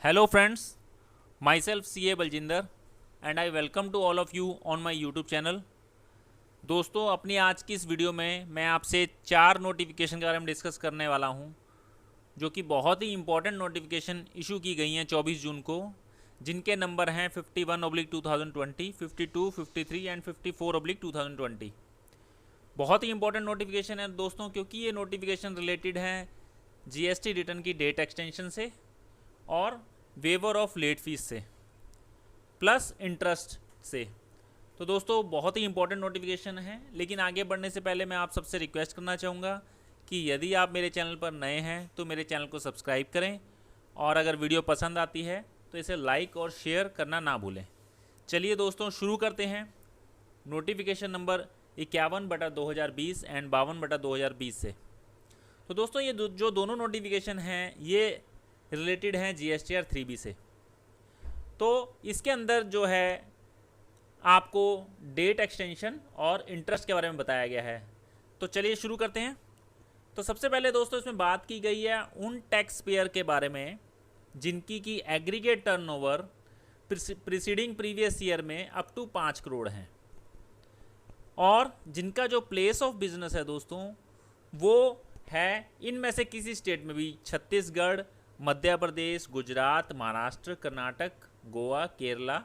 Hello friends, myself CA Baljinder and I welcome to all of you on my YouTube channel। दोस्तों अपनी आज की इस video में मैं आपसे 4 नोटिफिकेशन के बारे में डिस्कस करने वाला हूं, जो कि बहुत ही इंपॉर्टेंट नोटिफिकेशन इशू की गई हैं 24 जून को, जिनके नंबर हैं 51/2020, 52, 53 एंड 54/2020। बहुत ही इंपॉर्टेंट नोटिफिकेशन है दोस्तों, क्योंकि ये नोटिफिकेशन रिलेटेड हैं जीएसटी रिटर्न की डेट एक्सटेंशन से और वेवर ऑफ लेट फीस से प्लस इंटरेस्ट से। तो दोस्तों बहुत ही इंपॉर्टेंट नोटिफिकेशन है, लेकिन आगे बढ़ने से पहले मैं आप सबसे रिक्वेस्ट करना चाहूँगा कि यदि आप मेरे चैनल पर नए हैं तो मेरे चैनल को सब्सक्राइब करें, और अगर वीडियो पसंद आती है तो इसे लाइक और शेयर करना ना भूलें। चलिए दोस्तों शुरू करते हैं नोटिफिकेशन नंबर 51/2020 एंड 52/2020 से। तो दोस्तों ये जो दोनों नोटिफिकेशन हैं ये रिलेटेड हैं GSTR 3B से। तो इसके अंदर जो है आपको डेट एक्सटेंशन और इंटरेस्ट के बारे में बताया गया है। तो चलिए शुरू करते हैं। तो सबसे पहले दोस्तों इसमें बात की गई है उन टैक्स पेयर के बारे में जिनकी की aggregate turnover preceding previous year में अप टू 5 करोड़ हैं, और जिनका जो प्लेस ऑफ बिजनेस है दोस्तों वो है इनमें से किसी स्टेट में भी Chhattisgarh, Madhya Pradesh, Gujarat, Maharashtra, Karnataka, Goa, Kerala,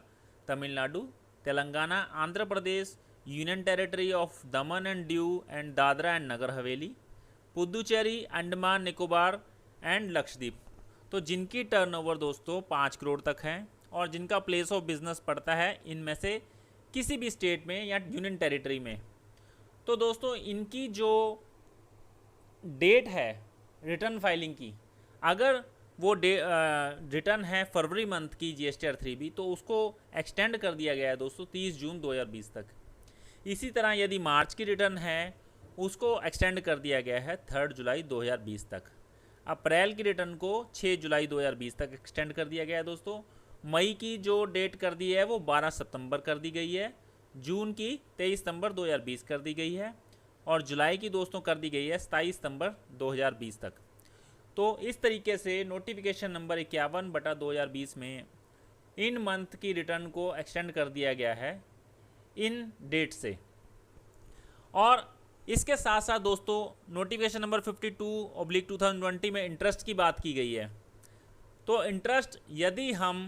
Tamil Nadu, Telangana, Andhra Pradesh, union territory of Daman and Diu and Dadra and Nagar Haveli, Puducherry, Andaman Nicobar and Lakshadweep. तो जिनकी टर्नओवर दोस्तों 5 करोड़ तक है और जिनका प्लेस ऑफ बिजनेस पड़ता है इनमें से किसी भी स्टेट में या यूनियन टेरिटरी में। तो दोस्तों इनकी जो डेट है रिटर्न फाइलिंग की, अगर वो रिटर्न है फरवरी मंथ की GSTR 3B, तो उसको एक्सटेंड कर दिया गया है दोस्तों 30 जून 2020 तक। इसी तरह यदि मार्च की रिटर्न है उसको एक्सटेंड कर दिया गया है 3 जुलाई 2020 तक। अप्रैल की रिटर्न को 6 जुलाई 2020 तक एक्सटेंड कर दिया गया है दोस्तों। मई की जो डेट कर दी है वो 12 सितंबर कर दी गई है, जून की 23 सितंबर 2020 कर दी गई है, और जुलाई की दोस्तों कर दी गई है 27 सितंबर 2020 तक। तो इस तरीके से नोटिफिकेशन नंबर 51/2020 में इन मंथ की रिटर्न को एक्सटेंड कर दिया गया है इन डेट से। और इसके साथ साथ दोस्तों नोटिफिकेशन नंबर 52/2020 में इंटरेस्ट की बात की गई है। तो इंटरेस्ट यदि हम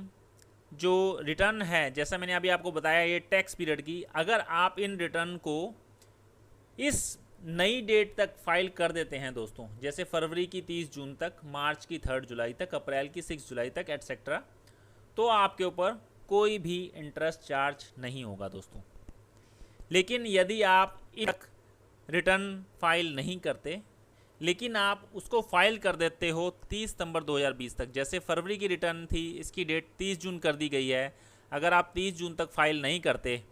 जो रिटर्न है, जैसा मैंने अभी आपको बताया ये टैक्स पीरियड की, अगर आप इन रिटर्न को इस नई डेट तक फाइल कर देते हैं दोस्तों, जैसे फरवरी की 30 जून तक, मार्च की 3 जुलाई तक, अप्रैल की 6 जुलाई तक एटसेट्रा, तो आपके ऊपर कोई भी इंटरेस्ट चार्ज नहीं होगा दोस्तों। लेकिन यदि आप एक रिटर्न फाइल नहीं करते, लेकिन आप उसको फाइल कर देते हो 30 सितंबर 2020 तक, जैसे फरवरी की रिटर्न थी इसकी डेट 30 जून कर दी गई है, अगर आप 30 जून तक फाइल नहीं करते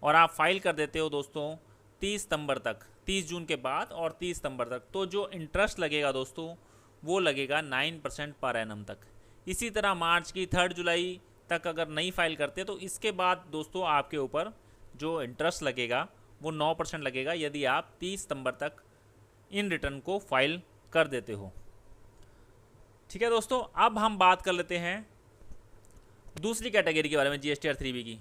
और आप फाइल कर देते हो दोस्तों 30 सितंबर तक, 30 जून के बाद और 30 सितंबर तक, तो जो इंटरेस्ट लगेगा दोस्तों वो लगेगा 9% पर एनम तक। इसी तरह मार्च की 3 जुलाई तक अगर नहीं फाइल करते तो इसके बाद दोस्तों आपके ऊपर जो इंटरेस्ट लगेगा वो 9% लगेगा, यदि आप 30 सितंबर तक इन रिटर्न को फाइल कर देते हो। ठीक है दोस्तों, अब हम बात कर लेते हैं दूसरी कैटेगरी के बारे में GSTR 3B की।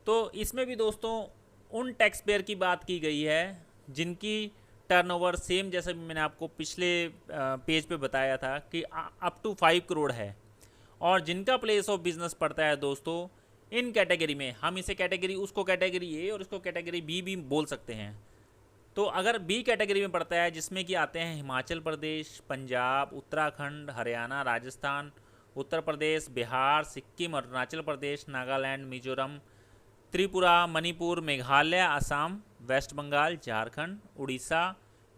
तो इसमें भी दोस्तों उन टैक्स पेयर की बात की गई है जिनकी टर्नओवर सेम जैसा भी मैंने आपको पिछले पेज पे बताया था कि अप टू 5 करोड़ है, और जिनका प्लेस ऑफ बिजनेस पड़ता है दोस्तों इन कैटेगरी में, हम इसे कैटेगरी, उसको कैटेगरी A और उसको कैटेगरी B भी बोल सकते हैं। तो अगर B कैटेगरी में पड़ता है जिसमें कि आते हैं Himachal Pradesh, Punjab, Uttarakhand, Haryana, Rajasthan, Uttar Pradesh, Bihar, Sikkim, Arunachal Pradesh, Nagaland, Mizoram, Tripura, Manipur, Meghalaya, Assam, west Bengal, Jharkhand, Orissa,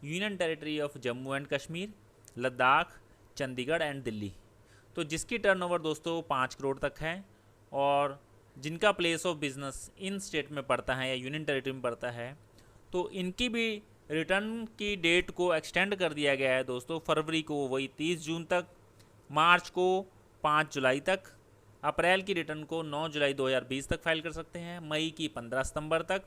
union territory of Jammu and Kashmir, Ladakh, Chandigarh and Delhi. तो जिसकी टर्नओवर दोस्तों 5 करोड़ तक है और जिनका place of business in state में पड़ता है या यूनियन टेरिटरी में पड़ता है, तो इनकी भी रिटर्न की डेट को एक्सटेंड कर दिया गया है दोस्तों। फरवरी को वही 30 जून तक, मार्च को 5 जुलाई तक, अप्रैल की रिटर्न को 9 जुलाई 2020 तक फाइल कर सकते हैं, मई की 15 सितंबर तक,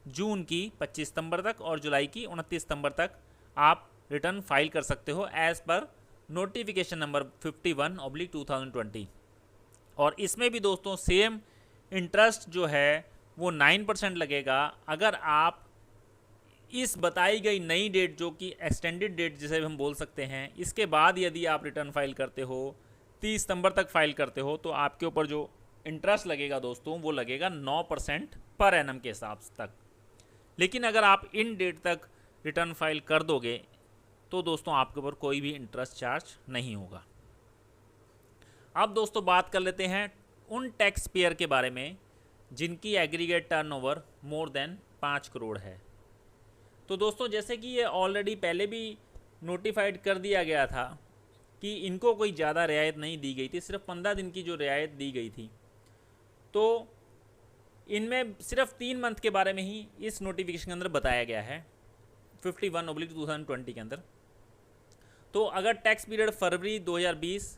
जून की 25 सितंबर तक और जुलाई की 29 सितंबर तक आप रिटर्न फाइल कर सकते हो एज़ पर नोटिफिकेशन नंबर 51/2020। और इसमें भी दोस्तों सेम इंटरेस्ट जो है वो 9% लगेगा अगर आप इस बताई गई नई डेट, जो कि एक्सटेंडेड डेट जिसे हम बोल सकते हैं, इसके बाद यदि आप रिटर्न फाइल करते हो, 30 सितंबर तक फाइल करते हो, तो आपके ऊपर जो इंटरेस्ट लगेगा दोस्तों वो लगेगा 9% पर एनम के हिसाब तक। लेकिन अगर आप इन डेट तक रिटर्न फाइल कर दोगे तो दोस्तों आपके ऊपर कोई भी इंटरेस्ट चार्ज नहीं होगा। अब दोस्तों बात कर लेते हैं उन टैक्स पेयर के बारे में जिनकी aggregate turnover more than 5 crore है। तो दोस्तों जैसे कि ये ऑलरेडी पहले भी नोटिफाइड कर दिया गया था कि इनको कोई ज़्यादा रियायत नहीं दी गई थी, सिर्फ 15 दिन की जो रियायत दी गई थी, तो इनमें सिर्फ 3 मंथ के बारे में ही इस नोटिफिकेशन के अंदर बताया गया है 51/2020 के अंदर। तो अगर टैक्स पीरियड फरवरी 2020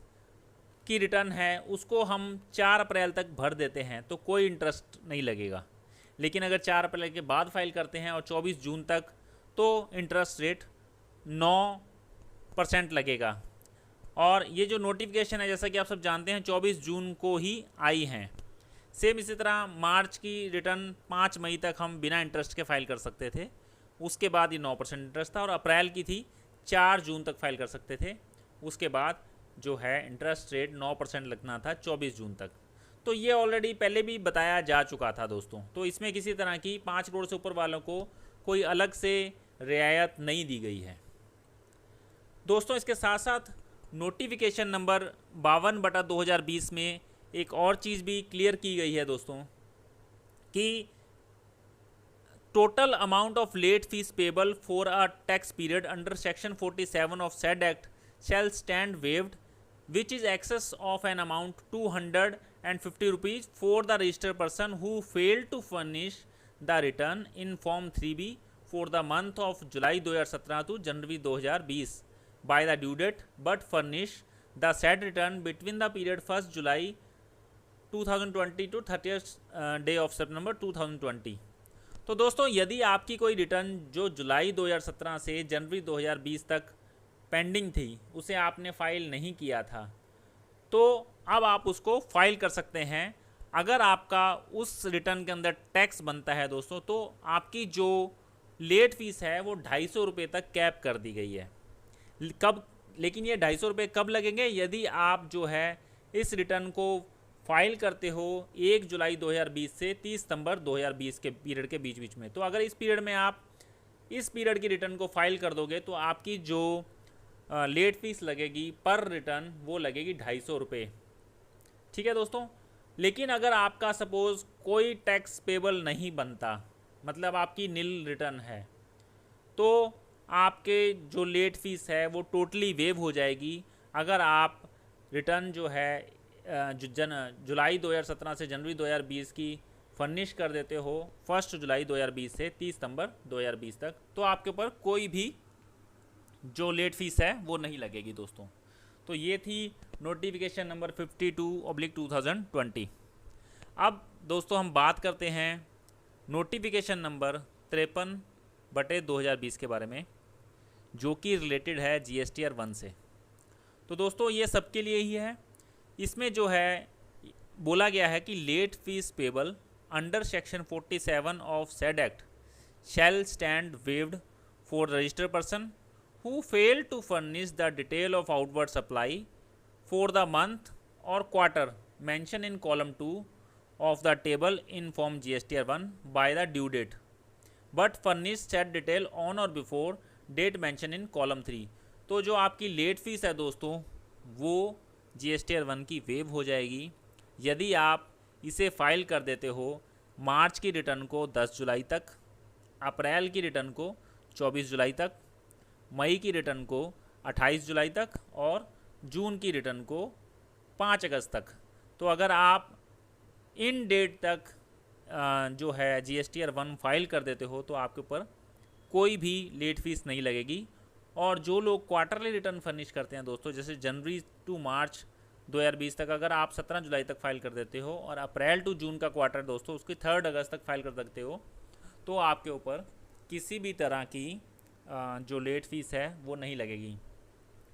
की रिटर्न है उसको हम 4 अप्रैल तक भर देते हैं तो कोई इंटरेस्ट नहीं लगेगा। लेकिन अगर 4 अप्रैल के बाद फाइल करते हैं और 24 जून तक, तो इंटरेस्ट रेट 9% लगेगा। और ये जो नोटिफिकेशन है जैसा कि आप सब जानते हैं 24 जून को ही आई हैं। सेम इसी तरह मार्च की रिटर्न 5 मई तक हम बिना इंटरेस्ट के फाइल कर सकते थे, उसके बाद ये 9% इंटरेस्ट था। और अप्रैल की थी 4 जून तक फाइल कर सकते थे, उसके बाद जो है इंटरेस्ट रेट 9% लगना था 24 जून तक। तो ये ऑलरेडी पहले भी बताया जा चुका था दोस्तों। तो इसमें किसी तरह की 5 करोड़ से ऊपर वालों को कोई अलग से रियायत नहीं दी गई है दोस्तों। इसके साथ साथ नोटिफिकेशन नंबर 52/2020 में एक और चीज़ भी क्लियर की गई है दोस्तों कि total amount of late fee payable for a tax period under section 47 of said act shall stand waived which is excess of an amount 250 rupees for the registered person who failed to furnish the return in form 3B for the month of July 2017 to January 2020 by the due date but furnish the said return between the period 1st July 2020 to 30th day of September 2020। तो दोस्तों यदि आपकी कोई return जो जुलाई 2017 से जनवरी 2020 तक pending थी, उसे आपने फाइल नहीं किया था, तो अब आप उसको फाइल कर सकते हैं। अगर आपका उस रिटर्न के अंदर टैक्स बनता है दोस्तों, तो आपकी जो लेट फीस है वो 250 रुपये तक कैप कर दी गई है। कब, लेकिन ये 250 रुपये कब लगेंगे? यदि आप जो है इस रिटर्न को फाइल करते हो 1 जुलाई 2020 से 30 सितंबर 2020 के पीरियड के बीच में। तो अगर इस पीरियड में आप इस पीरियड की रिटर्न को फाइल कर दोगे तो आपकी जो लेट फीस लगेगी पर रिटर्न वो लगेगी 250 रुपये। ठीक है दोस्तों। लेकिन अगर आपका सपोज़ कोई टैक्स पेबल नहीं बनता, मतलब आपकी नील रिटर्न है, तो आपके जो लेट फीस है वो टोटली वेव हो जाएगी। अगर आप रिटर्न जो है जुलाई 2017 से जनवरी 2020 की फर्निश कर देते हो 1 जुलाई 2020 से 30 सितंबर 2020 तक, तो आपके ऊपर कोई भी जो लेट फीस है वो नहीं लगेगी दोस्तों। तो ये थी नोटिफिकेशन नंबर 52/2020। अब दोस्तों हम बात करते हैं नोटिफिकेशन नंबर 53/2020 के बारे में, जो कि रिलेटेड है GSTR 1 से। तो दोस्तों ये सबके लिए ही है। इसमें जो है बोला गया है कि late fee payable under section 47 of said act shall stand waived for registered person who fail to furnish the detail of outward supply for the month or quarter mentioned in column 2 of the table in form GSTR 1 by the due date but furnish said detail on or before date mentioned in column 3। तो जो आपकी late fees है दोस्तों वो GSTR 1 की wave हो जाएगी यदि आप इसे फाइल कर देते हो मार्च की रिटर्न को 10 जुलाई तक, अप्रैल की रिटर्न को 24 जुलाई तक, मई की रिटर्न को 28 जुलाई तक और जून की रिटर्न को 5 अगस्त तक। तो अगर आप इन डेट तक जो है GSTR 1 फाइल कर देते हो तो आपके ऊपर कोई भी लेट फीस नहीं लगेगी। और जो लोग क्वार्टरली रिटर्न फर्निश करते हैं दोस्तों, जैसे जनवरी टू मार्च 2020 तक अगर आप 17 जुलाई तक फाइल कर देते हो और अप्रैल टू जून का क्वार्टर दोस्तों उसकी 3 अगस्त तक फाइल कर सकते हो, तो आपके ऊपर किसी भी तरह की जो लेट फीस है वो नहीं लगेगी।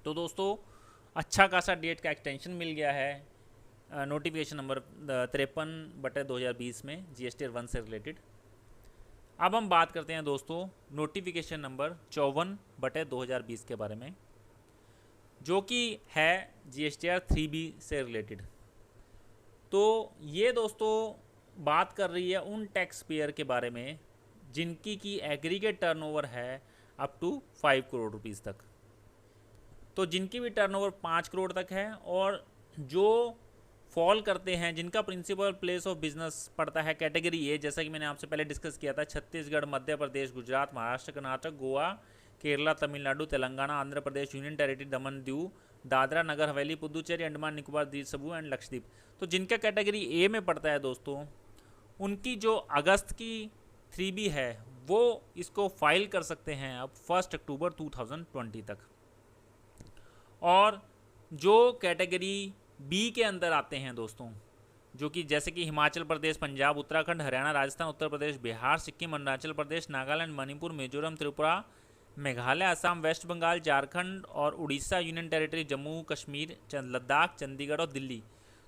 तो दोस्तों अच्छा खासा डेट का एक्सटेंशन मिल गया है नोटिफिकेशन नंबर 53/2020 में GSTR 1 से रिलेटेड। अब हम बात करते हैं दोस्तों नोटिफिकेशन नंबर 54/2020 के बारे में, जो कि है GSTR 3B से रिलेटेड। तो ये दोस्तों बात कर रही है उन टैक्स पेयर के बारे में जिनकी की एग्रीगेट टर्नओवर है अप टू 5 करोड़ रुपीज़ तक। तो जिनकी भी टर्नओवर 5 करोड़ तक है और जो फॉल करते हैं, जिनका प्रिंसिपल प्लेस ऑफ बिजनेस पड़ता है कैटेगरी ए, जैसा कि मैंने आपसे पहले डिस्कस किया था, छत्तीसगढ़, मध्य प्रदेश, गुजरात, महाराष्ट्र, कर्नाटक, गोवा, केरला, तमिलनाडु, तेलंगाना, आंध्र प्रदेश, यूनियन टेरिटरी, दमन दीव, दादरा नगर हवेली, पुदुचेरी, अंडमान निकोबार द्वीप समूह एंड लक्षद्वीप। तो जिनका कैटेगरी ए में पड़ता है दोस्तों, उनकी जो अगस्त की 3B है वो इसको फाइल कर सकते हैं अब 1 अक्टूबर 2020 तक। और जो कैटेगरी बी के अंदर आते हैं दोस्तों, जो कि जैसे कि हिमाचल प्रदेश, पंजाब, उत्तराखंड, हरियाणा, राजस्थान, उत्तर प्रदेश, बिहार, सिक्किम, अरुणाचल प्रदेश, नागालैंड, मणिपुर, मिजोरम, त्रिपुरा, मेघालय, असम, वेस्ट बंगाल, झारखंड और उड़ीसा, यूनियन टेरिटरी, जम्मू कश्मीर, लद्दाख, चंडीगढ़ और दिल्ली।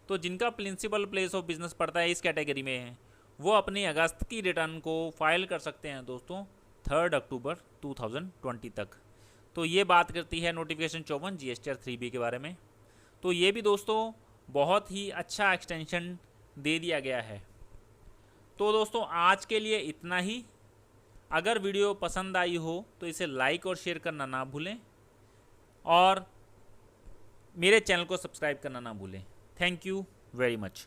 तो जिनका प्रिंसिपल प्लेस ऑफ बिजनेस पड़ता है इस कैटेगरी में है, वो अपनी अगस्त की रिटर्न को फाइल कर सकते हैं दोस्तों 3 अक्टूबर 2020 तक। तो ये बात करती है नोटिफिकेशन 54 GSTR 3B के बारे में। तो ये भी दोस्तों बहुत ही अच्छा एक्सटेंशन दे दिया गया है। तो दोस्तों आज के लिए इतना ही। अगर वीडियो पसंद आई हो तो इसे लाइक और शेयर करना ना भूलें और मेरे चैनल को सब्सक्राइब करना ना भूलें। Thank you very much.